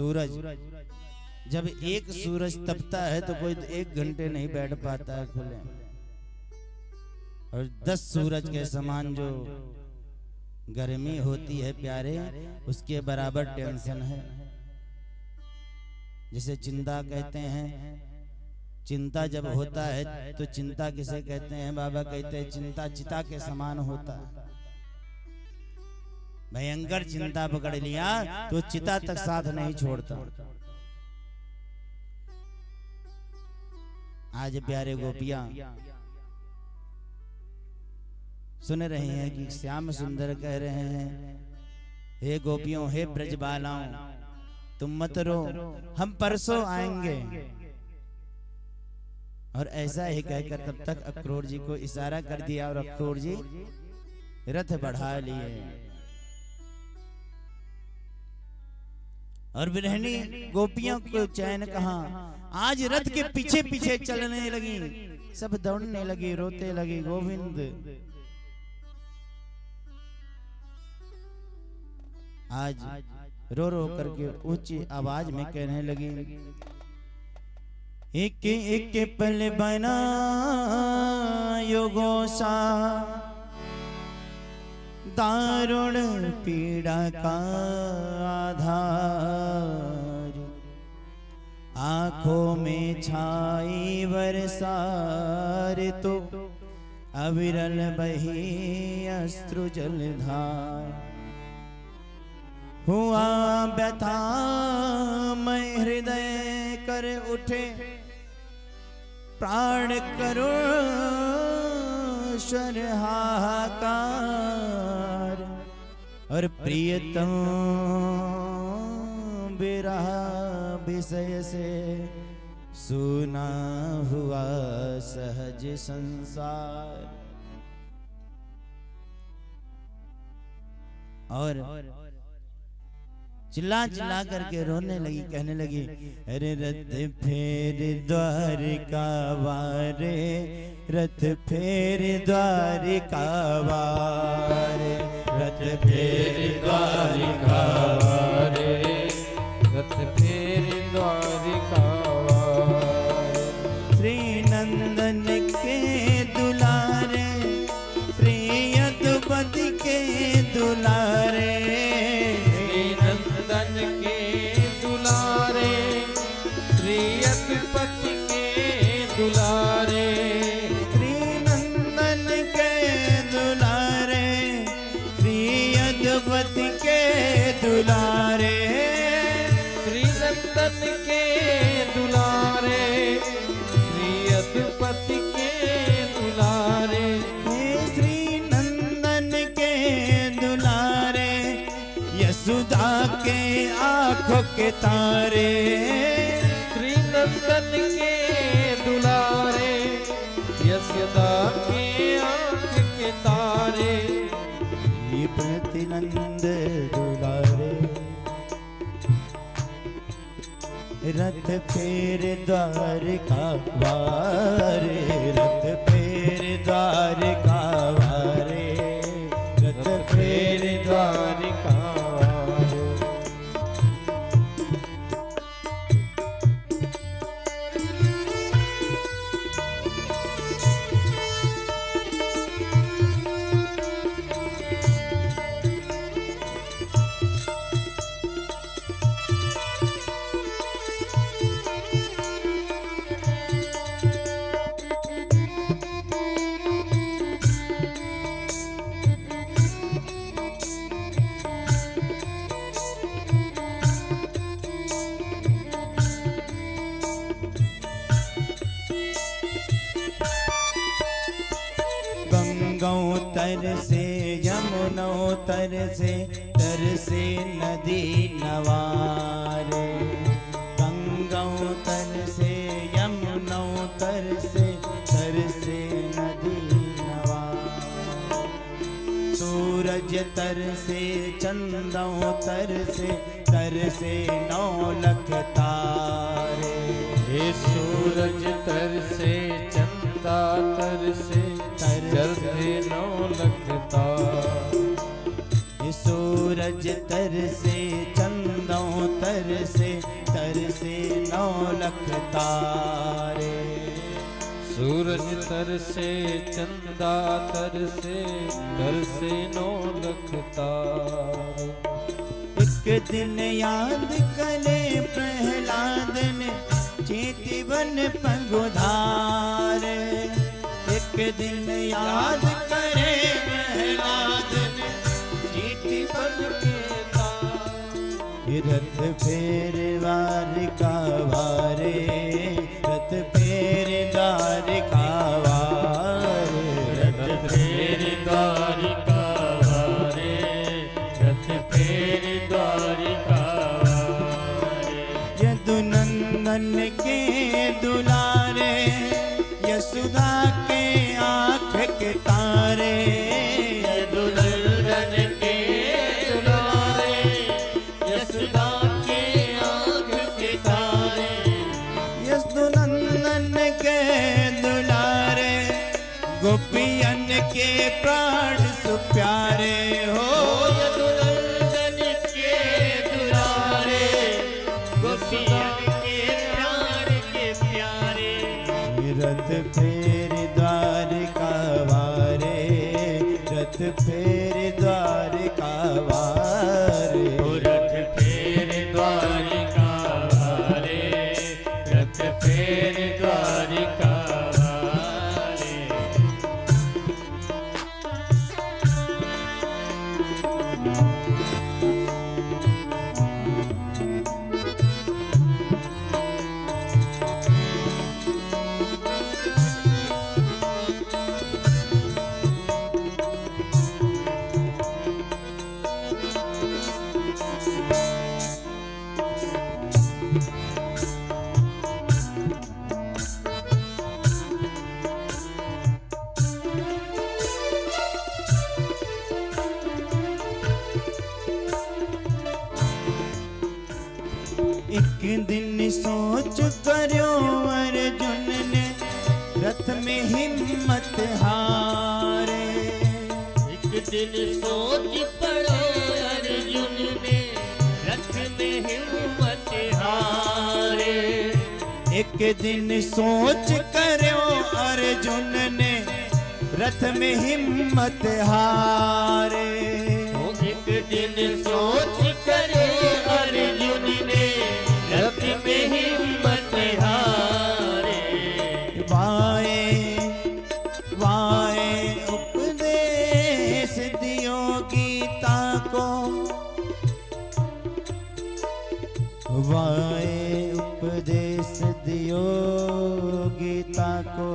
सूरज जब एक सूरज तपता है तो कोई 1 घंटे नहीं बैठ पाता है खुले, और 10 सूरज के समान जो गर्मी होती है प्यारे, उसके बराबर टेंशन है। जिसे चिंता कहते हैं, चिंता जब होता है तो चिंता किसे कहते हैं? बाबा कहते हैं चिंता चिता के समान होता है। भयंकर चिंता पकड़ लिया तो चिता तक साथ नहीं छोड़ता। आज प्यारे गोपियां सुन रहे हैं कि श्याम सुंदर कह रहे हैं, हे गोपियों, हे ब्रजबालाओं, तुम मत रो, हम परसों आएंगे। और ऐसा ही कहकर तब तक अक्रूर जी को इशारा कर दिया और अक्रूर जी रथ बढ़ा लिए। और बिरहनी गोपियों को चैन कहाँ, आज रथ के पीछे पीछे चलने लगी, सब दौड़ने लगी, रोते लगी, गोविंद। आज रो रो करके ऊंची आवाज में कहने लगी, एक एक पल बना योगो सा, दारुण पीड़ा का आधार, आंखों में छाई बरसार, तो अविरल बही अश्रु जलधार। हुआ व्यथा मैं हृदय कर उठे, प्राण करुण स्वर हाहाकार, और प्रियतम बिरह विषय से सुना हुआ सहज संसार। और चिल्ला चिल्ला करके रोने लगी, कहने लगी, अरे रथ फेर द्वारिका वारे, रथ फेर द्वारिका वारे, रथ फेर द्वारिका वारे, रथ फेर द्वारिका वारे। श्री नंदन के दुलारे, श्री यदुपति के दुलारे, दुलारे, श्री नंदन के दुलारे, श्री यदुपति के दुलारे, श्री नंदन के दुलारे, श्री यदुपति के दुलारे, श्री नंदन के दुलारे, यशोदा के आंखों के तारे, श्री नंदन के दुलारे, यशोदा के आंख के तारे, प्रतिनंद दुलारे, रथ फेर द्वारिका वारे, रथ फेर द्वारिका वारे, रथ फेर द्वारिका वारे। तर से यमुनों तर से नदी नवारे, गंगाओं तर से यमुनों तर से नदी नवारे। सूरज तर से चंदों तर से 9 लख तारे, हे सूरज तर से चंदा तर से जलते 9 लख तारे। सूरज तर से चंदों तर से तरसे 9 लख तारे। सूरज तरसे चंदा तरसे 9 लख तारे। एक दिन याद करे प्रहलाद ने चेतीवन पंगुधार। एक दिन याद करे प्रहलाद ने चेतीवन के तार। रथ फेर द्वारिका वारे, रथ फेर द्वारिका वारे, रथ फेर द्वारिका वारे, रथ फेर द्वारिका वारे। यदुनंदन के दुलारे, यशोदा के आँख के तारे। यदुनंदन के दुलारे, यशोदा के आँख के तारे। यदुनंदन के दुलारे, गोपियन के प्राण सुप्यारे हो। यदुनंदन के दुलारे, गोपियन के प्राण के प्यारे। रथ फेर द्वारिका वारे, रथ फेर द्वारिका वारे। रथ फेर द्वारिका वारे, रथ फेर द्वारिका वारे। एक दिन सोच करो अर्जुन ने, रथ में हिम्मत हारे। एक दिन सोच पड़ो अर्जुन ने, रथ में हिम्मत हारे। एक दिन सोच करो अर्जुन ने, रथ में हिम्मत हारे। एक दिन सोच करे अर्जुन ने, रथ में हिम्मत हारे। वाए वाए उपदेश दियो गीता को, वाए उपदेश दियो गीता को।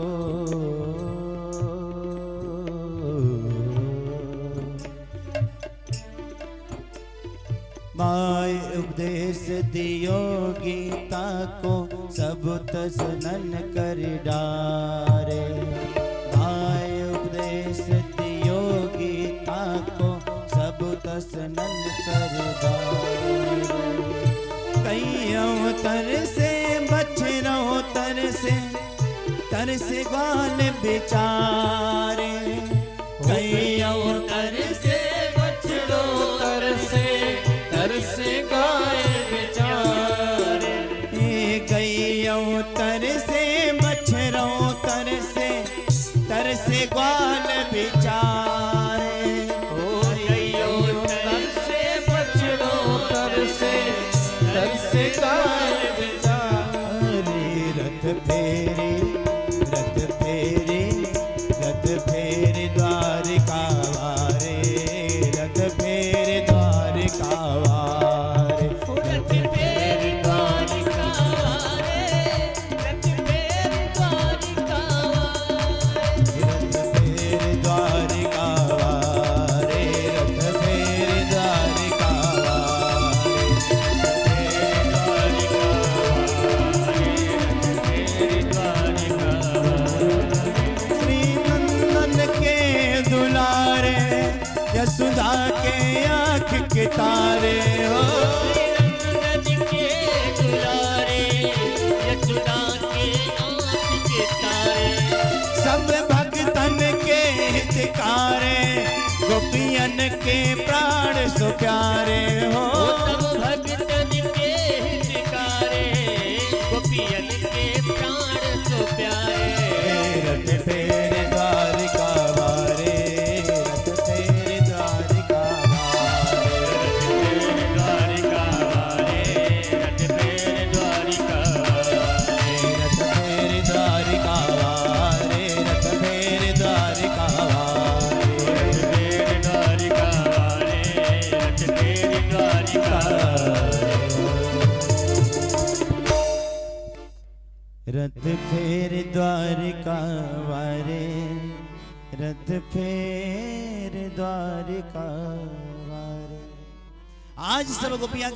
वाए उपदेश दियो गीता को, सब तसनन कर डारे। वाए उपदेश दियो गीता को, सब तसनन कर डारे। कईयों तर से बछड़ों तर से ग्वाल बेचारे। कईयों तर से बछड़ों तर से गाय बेचारे। गईयों तर से बछड़ों तर से ग्वाल बेचारे। ओ गईयों तर से बछड़ों तर से गाय बेचारे। रथ फेरी रथ फेरी रथ फेरी द्वारिका वारे, रथ फेरी द्वारिका वारे। रथ फेर द्वारिका वारे, रथ फेर द्वारिका वारे। रथ फेरी द्वारिका वारे, रथ फेरी द्वारिका वारे। श्री नंदन के दुलारे, यशोदा के आँख के तारे हो। नंदन के दुलारे, यशोदा के आँख के तारे। सब भक्तन के हितकारे, गोपियन के प्राण सो प्यारे हो। सब भक्तन के हितकारे, रथ फेर द्वारिका वारे, रथ फेर द्वारिका वारे। आज सब गोपियां